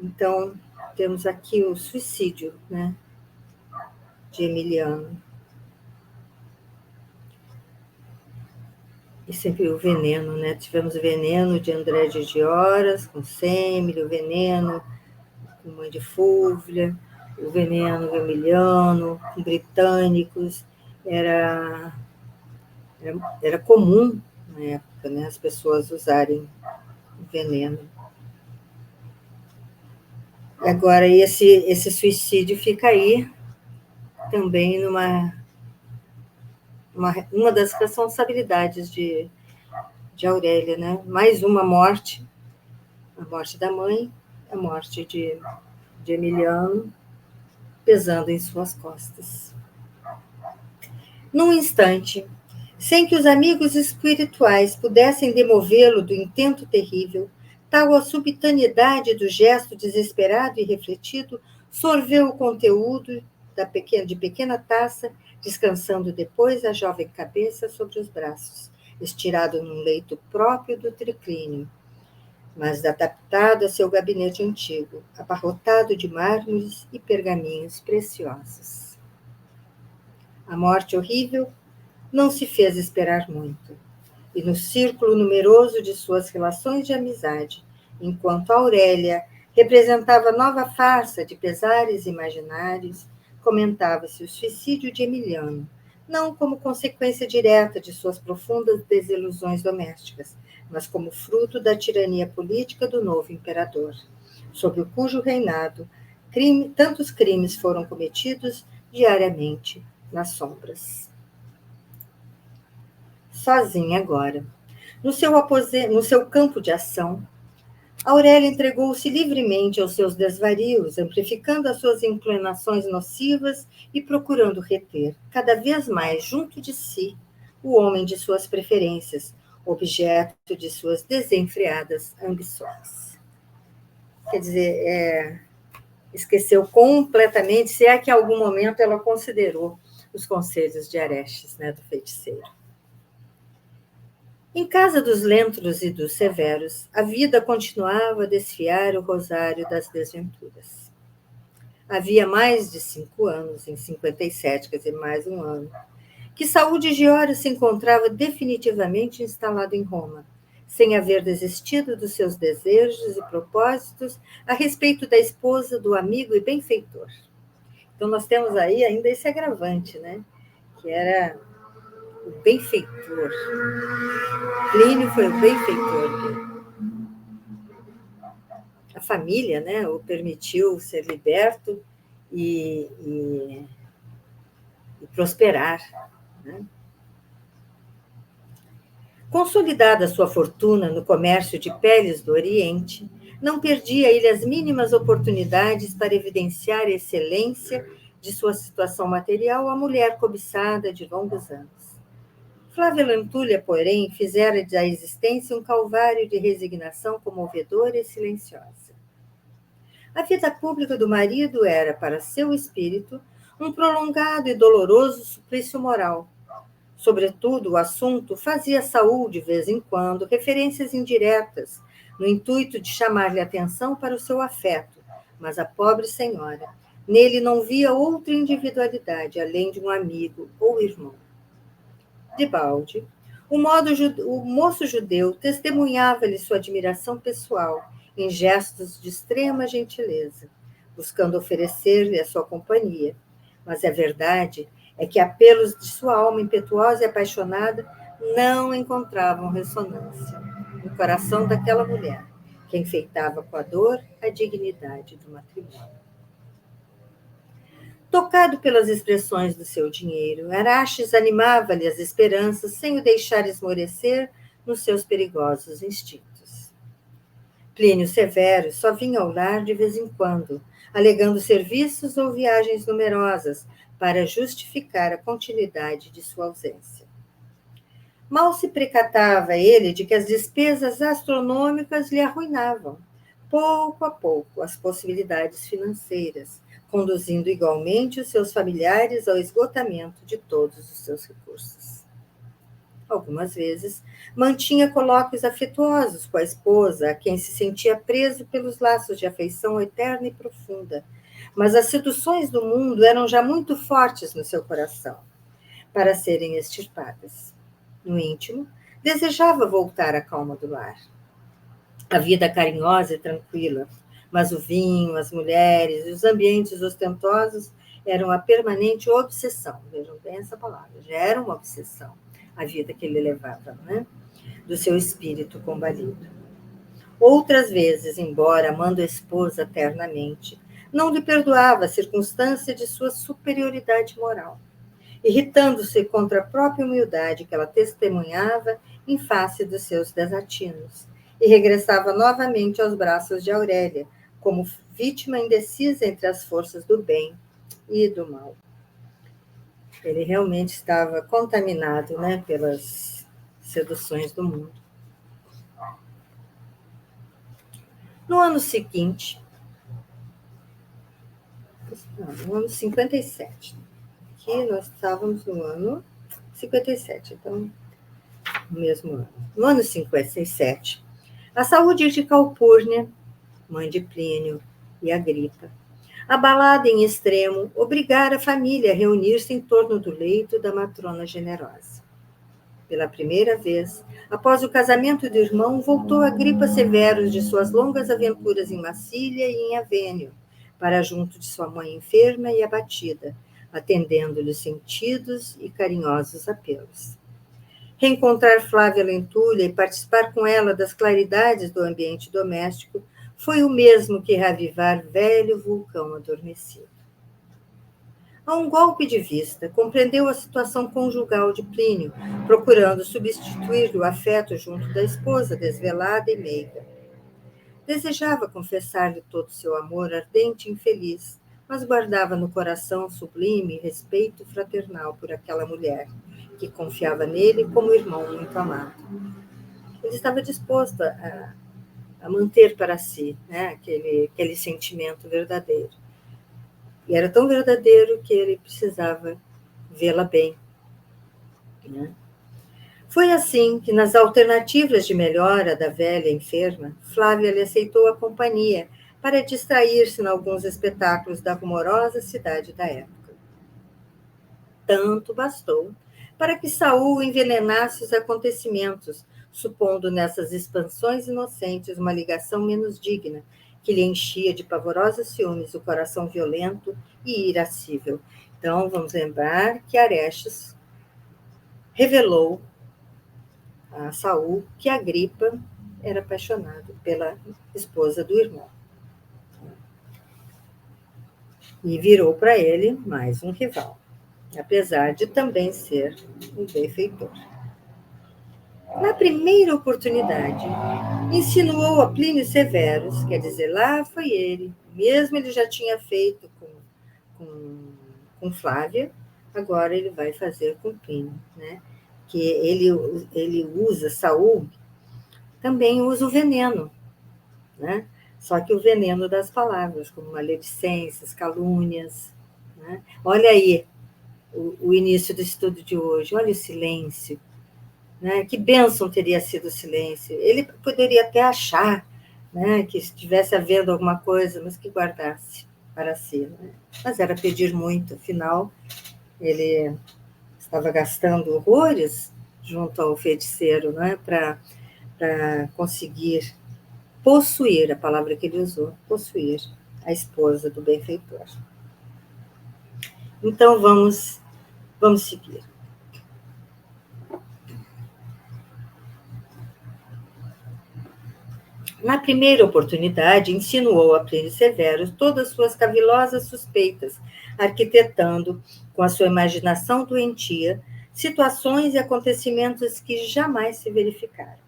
Então, temos aqui o suicídio, né, de Emiliano. E sempre o veneno, né? Tivemos o veneno de André de Gioras, com Semele, o veneno com Mãe de Fúvia, o veneno do Emiliano, com britânicos. Era comum na época, né, as pessoas usarem o veneno. Agora, esse suicídio fica aí também uma das responsabilidades de Aurélia, né? Mais uma morte A morte da mãe, a morte de Emiliano, pesando em suas costas. Num instante, sem que os amigos espirituais pudessem demovê-lo do intento terrível, tal a subitaneidade do gesto desesperado e refletido, sorveu o conteúdo de pequena taça, descansando depois a jovem cabeça sobre os braços, estirado num leito próprio do triclínio, mas adaptado a seu gabinete antigo, abarrotado de mármores e pergaminhos preciosos. A morte horrível não se fez esperar muito, e no círculo numeroso de suas relações de amizade, enquanto Aurélia representava nova farsa de pesares imaginários, comentava-se o suicídio de Emiliano, não como consequência direta de suas profundas desilusões domésticas, mas como fruto da tirania política do novo imperador, sob o cujo reinado tantos crimes foram cometidos diariamente nas sombras. Sozinha agora, no seu campo de ação, Aurélia entregou-se livremente aos seus desvarios, amplificando as suas inclinações nocivas e procurando reter, cada vez mais junto de si, o homem de suas preferências, objeto de suas desenfreadas ambições. Quer dizer, esqueceu completamente, se é que em algum momento ela considerou os conselhos de Arestes, né, do feiticeiro. Em casa dos Lentros e dos Severos, a vida continuava a desfiar o rosário das desventuras. Havia mais de 5 anos, em 57, quer dizer, mais um ano, que Saúde Giora se encontrava definitivamente instalado em Roma, sem haver desistido dos seus desejos e propósitos a respeito da esposa do amigo e benfeitor. Então, nós temos aí ainda esse agravante, né? Que era o benfeitor. Plínio foi o benfeitor dele. A família, né, o permitiu ser liberto e prosperar. Né? Consolidada sua fortuna no comércio de peles do Oriente, não perdia ele as mínimas oportunidades para evidenciar a excelência de sua situação material à mulher cobiçada de longos anos. Flávia Lentulha, porém, fizera da existência um calvário de resignação comovedora e silenciosa. A vida pública do marido era, para seu espírito, um prolongado e doloroso suplício moral. Sobretudo, o assunto fazia à Saúde, de vez em quando, referências indiretas, no intuito de chamar-lhe atenção para o seu afeto, mas a pobre senhora nele não via outra individualidade, além de um amigo ou irmão. Debalde, o moço judeu testemunhava-lhe sua admiração pessoal em gestos de extrema gentileza, buscando oferecer-lhe a sua companhia. Mas a verdade é que apelos de sua alma impetuosa e apaixonada não encontravam ressonância no coração daquela mulher, que enfeitava com a dor a dignidade do matrimônio. Tocado pelas expressões do seu dinheiro, Araxes animava-lhe as esperanças sem o deixar esmorecer nos seus perigosos instintos. Plínio Severo só vinha ao lar de vez em quando, alegando serviços ou viagens numerosas para justificar a continuidade de sua ausência. Mal se precatava ele de que as despesas astronômicas lhe arruinavam, pouco a pouco, as possibilidades financeiras, conduzindo igualmente os seus familiares ao esgotamento de todos os seus recursos. Algumas vezes, mantinha colóquios afetuosos com a esposa, a quem se sentia preso pelos laços de afeição eterna e profunda, mas as seduções do mundo eram já muito fortes no seu coração para serem extirpadas. No íntimo, desejava voltar à calma do lar. A vida carinhosa e tranquila, mas o vinho, as mulheres e os ambientes ostentosos eram a permanente obsessão. Vejam bem essa palavra, já era uma obsessão a vida que ele levava, né? Do seu espírito combalido. Outras vezes, embora amando a esposa eternamente, não lhe perdoava a circunstância de sua superioridade moral, irritando-se contra a própria humildade que ela testemunhava em face dos seus desatinos, e regressava novamente aos braços de Aurélia, como vítima indecisa entre as forças do bem e do mal. Ele realmente estava contaminado, né, pelas seduções do mundo. No ano seguinte, no ano 57, aqui nós estávamos no ano 57, então, no mesmo ano. No ano 57, a saúde de Calpurnia, mãe de Plínio e Agripa, abalada em extremo, obrigara a família a reunir-se em torno do leito da matrona generosa. Pela primeira vez, após o casamento do irmão, voltou Agripa Severus de suas longas aventuras em Massília e em Avênio, para junto de sua mãe enferma e abatida, atendendo-lhe sentidos e carinhosos apelos. Reencontrar Flávia Lentulha e participar com ela das claridades do ambiente doméstico foi o mesmo que reavivar velho vulcão adormecido. A um golpe de vista, compreendeu a situação conjugal de Plínio, procurando substituir-lhe o afeto junto da esposa desvelada e meiga. Desejava confessar-lhe todo o seu amor ardente e infeliz, mas guardava no coração sublime respeito fraternal por aquela mulher, que confiava nele como irmão muito amado. Ele estava disposto a manter para si, né, aquele sentimento verdadeiro. E era tão verdadeiro que ele precisava vê-la bem. Né? Foi assim que, nas alternativas de melhora da velha enferma, Flávia lhe aceitou a companhia para distrair-se em alguns espetáculos da rumorosa cidade da época. Tanto bastou para que Saul envenenasse os acontecimentos, supondo nessas expansões inocentes uma ligação menos digna, que lhe enchia de pavorosos ciúmes o coração violento e irascível. Então, vamos lembrar que Arestes revelou a Saul que Agripa era apaixonado pela esposa do irmão. E virou para ele mais um rival, apesar de também ser um benfeitor. Na primeira oportunidade, insinuou a Plínio Severus, quer dizer, lá foi ele, mesmo ele já tinha feito com Flávia, agora ele vai fazer com Plínio, né? Que ele usa, Saul também usa o veneno, né? Só que o veneno das palavras, como maledicências, calúnias, né? Olha aí o início do estudo de hoje, olha o silêncio, né? Que bênção teria sido o silêncio. Ele poderia até achar, né, que estivesse havendo alguma coisa, mas que guardasse para si. Né? Mas era pedir muito, afinal, ele estava gastando horrores junto ao feiticeiro, né, para conseguir possuir, a palavra que ele usou, possuir a esposa do benfeitor. Então, vamos seguir. Na primeira oportunidade, insinuou a Plínio Severus todas suas cavilosas suspeitas, arquitetando, com a sua imaginação doentia, situações e acontecimentos que jamais se verificaram.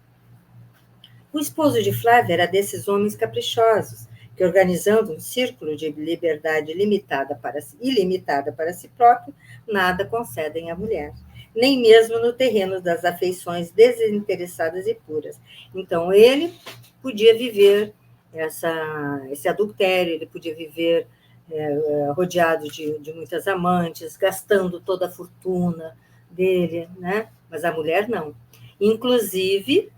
O esposo de Flávia era desses homens caprichosos, que, organizando um círculo de liberdade ilimitada para si próprio, nada concedem à mulher, nem mesmo no terreno das afeições desinteressadas e puras. Então, ele podia viver esse adultério, ele podia viver rodeado de muitas amantes, gastando toda a fortuna dele, né? Mas a mulher não. Inclusive,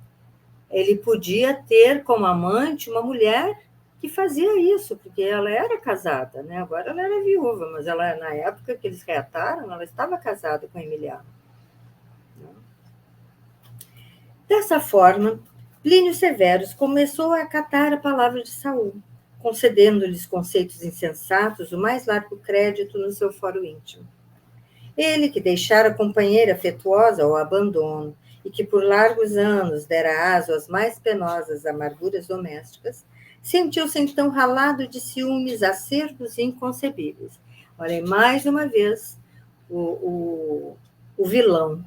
ele podia ter como amante uma mulher que fazia isso, porque ela era casada, né? Agora ela era viúva, mas ela, na época que eles reataram, ela estava casada com Emiliano. Dessa forma, Plínio Severus começou a acatar a palavra de Saul, concedendo-lhes conceitos insensatos o mais largo crédito no seu foro íntimo. Ele, que deixara a companheira afetuosa ao abandono e que por largos anos dera aso às mais penosas amarguras domésticas, sentiu-se então ralado de ciúmes acerbos e inconcebíveis. Olha, mais uma vez, o vilão,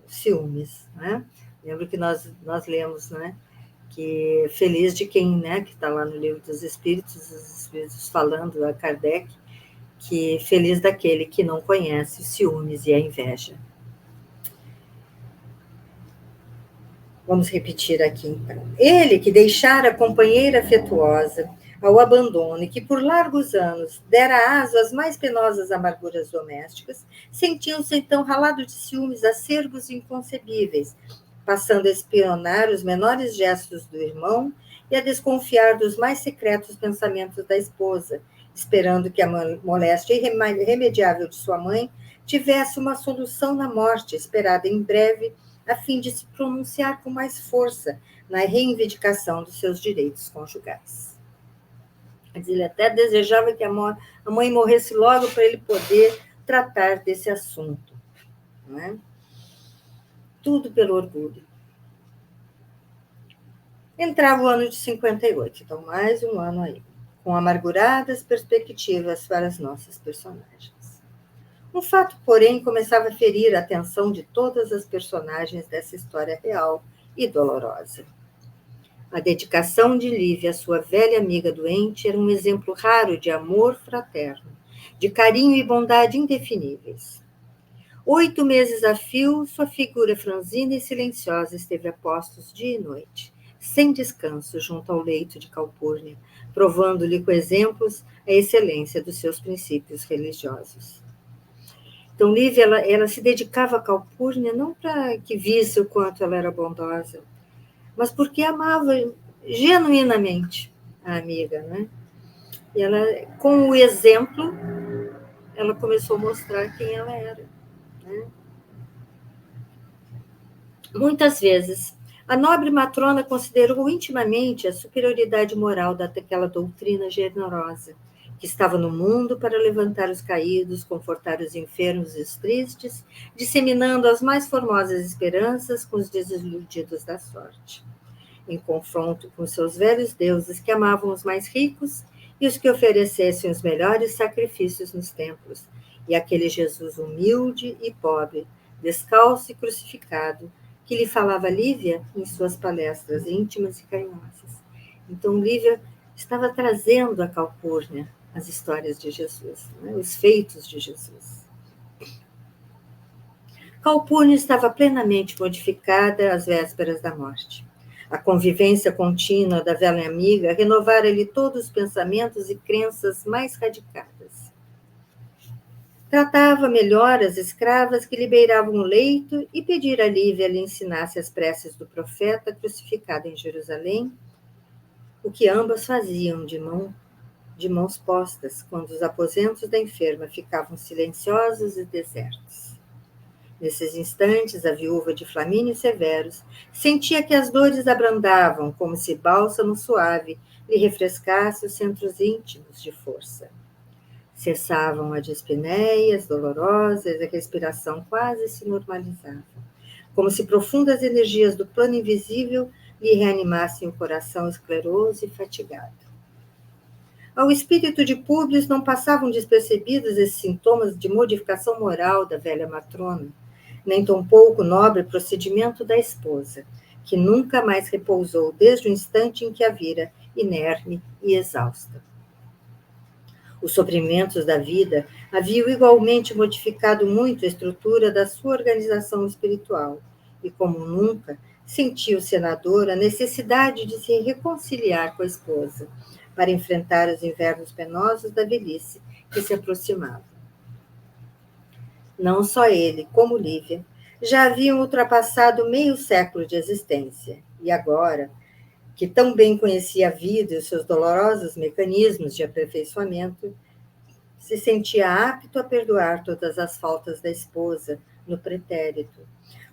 ciúmes, né? Lembro que nós lemos, né, que feliz de quem, né, que está lá no Livro dos Espíritos, os Espíritos falando a Kardec, que feliz daquele que não conhece os ciúmes e a inveja. Vamos repetir aqui, então. Ele que deixara a companheira afetuosa ao abandono e que por largos anos dera aso às mais penosas amarguras domésticas, sentiu-se então ralado de ciúmes acerbos e inconcebíveis, passando a espionar os menores gestos do irmão e a desconfiar dos mais secretos pensamentos da esposa, esperando que a moléstia irremediável de sua mãe tivesse uma solução na morte, esperada em breve, a fim de se pronunciar com mais força na reivindicação dos seus direitos conjugais. Ele até desejava que a mãe morresse logo para ele poder tratar desse assunto. Não é? Tudo pelo orgulho. Entrava o ano de 58, então mais um ano aí, com amarguradas perspectivas para as nossas personagens. Um fato, porém, começava a ferir a atenção de todas as personagens dessa história real e dolorosa. A dedicação de Lívia à sua velha amiga doente era um exemplo raro de amor fraterno, de carinho e bondade indefiníveis. 8 meses a fio, sua figura franzina e silenciosa esteve a postos dia e noite, sem descanso, junto ao leito de Calpurnia, provando-lhe com exemplos a excelência dos seus princípios religiosos. Então, Lívia, ela se dedicava a Calpurnia não para que visse o quanto ela era bondosa, mas porque amava genuinamente a amiga, né? E ela, com o exemplo, ela começou a mostrar quem ela era, né? Muitas vezes, a nobre matrona considerou intimamente a superioridade moral daquela doutrina generosa, que estava no mundo para levantar os caídos, confortar os enfermos e os tristes, disseminando as mais formosas esperanças com os desiludidos da sorte. Em confronto com seus velhos deuses que amavam os mais ricos e os que oferecessem os melhores sacrifícios nos templos, e aquele Jesus humilde e pobre, descalço e crucificado, que lhe falava Lívia em suas palestras íntimas e carinhosas. Então, Lívia estava trazendo a Calpurnia as histórias de Jesus, né? Os feitos de Jesus. Calpurnia estava plenamente modificada às vésperas da morte. A convivência contínua da velha amiga renovara-lhe todos os pensamentos e crenças mais radicadas. Tratava melhor as escravas que lhe beiravam o leito e pedira a Lívia lhe ensinasse as preces do profeta crucificado em Jerusalém, o que ambas faziam de mãos postas, quando os aposentos da enferma ficavam silenciosos e desertos. Nesses instantes, a viúva de Flamínio Severus sentia que as dores abrandavam, como se bálsamo suave lhe refrescasse os centros íntimos de força. Cessavam as dispneias dolorosas, a respiração quase se normalizava, como se profundas energias do plano invisível lhe reanimassem o coração escleroso e fatigado. Ao espírito de Públio não passavam despercebidos esses sintomas de modificação moral da velha matrona, nem tampouco o nobre procedimento da esposa, que nunca mais repousou desde o instante em que a vira inerme e exausta. Os sofrimentos da vida haviam igualmente modificado muito a estrutura da sua organização espiritual, e como nunca, sentiu o senador a necessidade de se reconciliar com a esposa, para enfrentar os invernos penosos da velhice que se aproximavam. Não só ele, como Lívia, já haviam ultrapassado meio século de existência, e agora, que tão bem conhecia a vida e os seus dolorosos mecanismos de aperfeiçoamento, se sentia apto a perdoar todas as faltas da esposa no pretérito,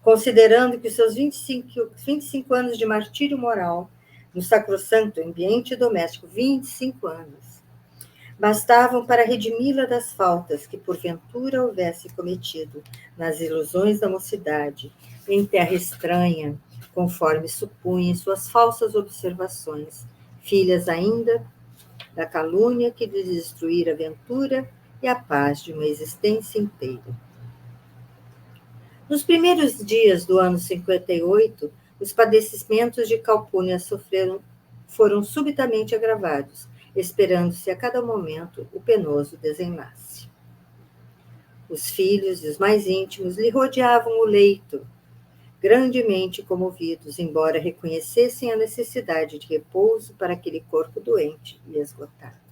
considerando que os seus 25 anos de martírio moral, no sacrossanto ambiente doméstico, 25 anos, bastavam para redimi-la das faltas que porventura houvesse cometido nas ilusões da mocidade, em terra estranha, conforme supunha em suas falsas observações, filhas ainda da calúnia que lhe destruíra a ventura e a paz de uma existência inteira. Nos primeiros dias do ano 58, os padecimentos de Calpurnia foram subitamente agravados, esperando-se a cada momento o penoso desenlace. Os filhos e os mais íntimos lhe rodeavam o leito, grandemente comovidos, embora reconhecessem a necessidade de repouso para aquele corpo doente e esgotado.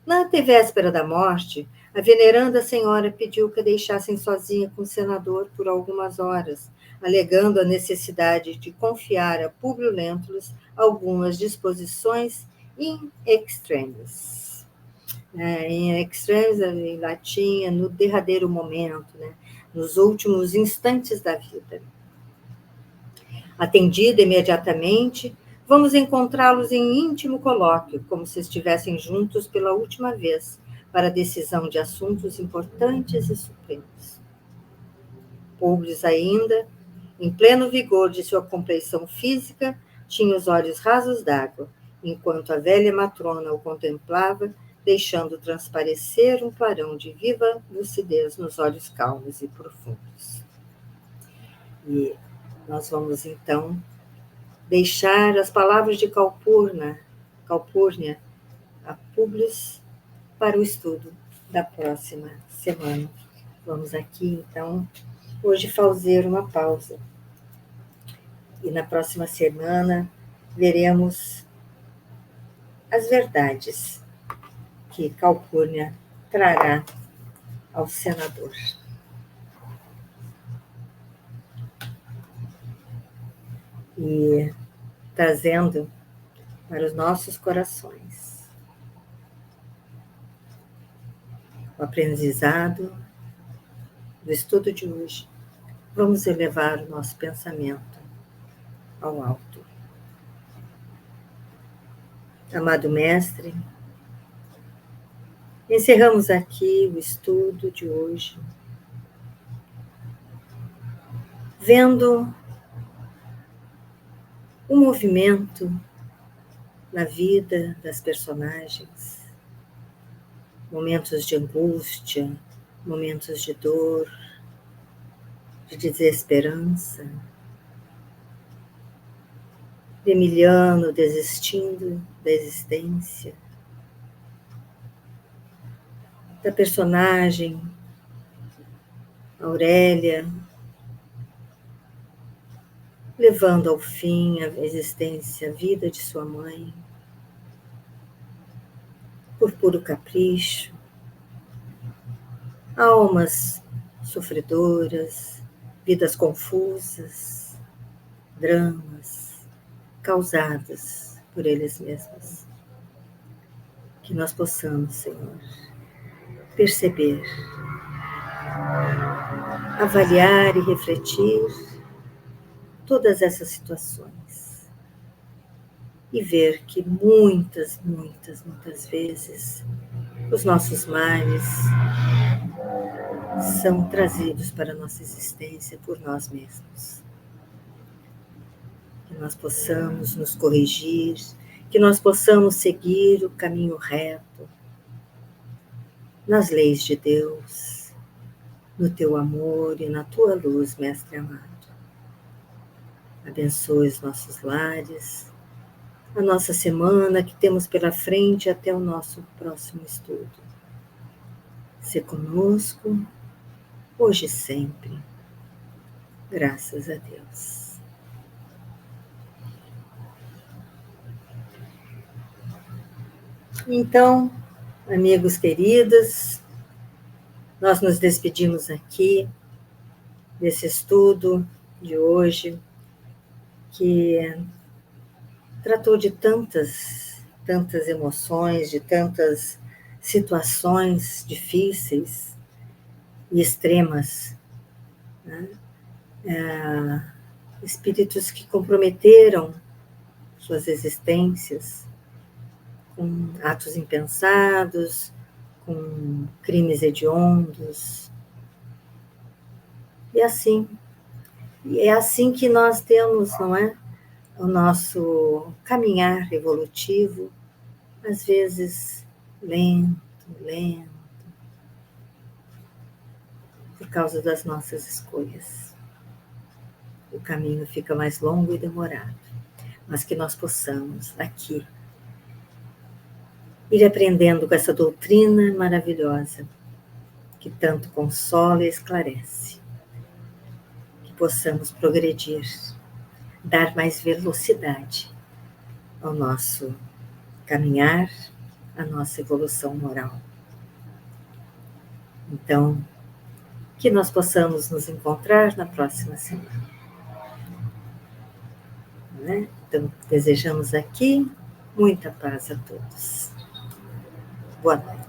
Na antevéspera da morte, a veneranda senhora pediu que a deixassem sozinha com o senador por algumas horas, alegando a necessidade de confiar a Públio Lentulus algumas disposições in extremis. Em extremis, em latim, no derradeiro momento, nos últimos instantes da vida. Atendida imediatamente, vamos encontrá-los em íntimo colóquio, como se estivessem juntos pela última vez, para a decisão de assuntos importantes e supremos. Públio ainda, em pleno vigor de sua compleição física, tinha os olhos rasos d'água, enquanto a velha matrona o contemplava, deixando transparecer um clarão de viva lucidez nos olhos calmos e profundos. E nós vamos, então, deixar as palavras de Calpurnia a Públio para o estudo da próxima semana. Vamos aqui, então, hoje fazer uma pausa. E na próxima semana veremos as verdades que Calpurnia trará ao senador. E trazendo para os nossos corações o aprendizado do estudo de hoje. Vamos elevar o nosso pensamento ao alto. Amado Mestre, encerramos aqui o estudo de hoje, vendo o movimento na vida das personagens, momentos de angústia, momentos de dor, de desesperança, de Emiliano desistindo da existência, da personagem Aurélia levando ao fim a existência, a vida de sua mãe, por puro capricho, almas sofredoras, vidas confusas, dramas causados por eles mesmos. Que nós possamos, Senhor, perceber, avaliar e refletir todas essas situações e ver que muitas vezes os nossos males são trazidos para a nossa existência por nós mesmos. Que nós possamos nos corrigir, que nós possamos seguir o caminho reto, nas leis de Deus, no teu amor e na tua luz, Mestre amado. Abençoe os nossos lares, a nossa semana que temos pela frente até o nosso próximo estudo. Se conosco, hoje e sempre. Graças a Deus. Então, amigos queridos, nós nos despedimos aqui desse estudo de hoje, que tratou de tantas emoções, de tantas situações difíceis e extremas, né? Espíritos que comprometeram suas existências com atos impensados, com crimes hediondos. E é assim que nós temos, não é? O nosso caminhar evolutivo, às vezes lento, por causa das nossas escolhas. o caminho fica mais longo e demorado, mas que nós possamos aqui ir aprendendo com essa doutrina maravilhosa, que tanto consola e esclarece, que possamos progredir, dar mais velocidade ao nosso caminhar, à nossa evolução moral. Então, que nós possamos nos encontrar na próxima semana. Né? Então, desejamos aqui muita paz a todos. Boa noite.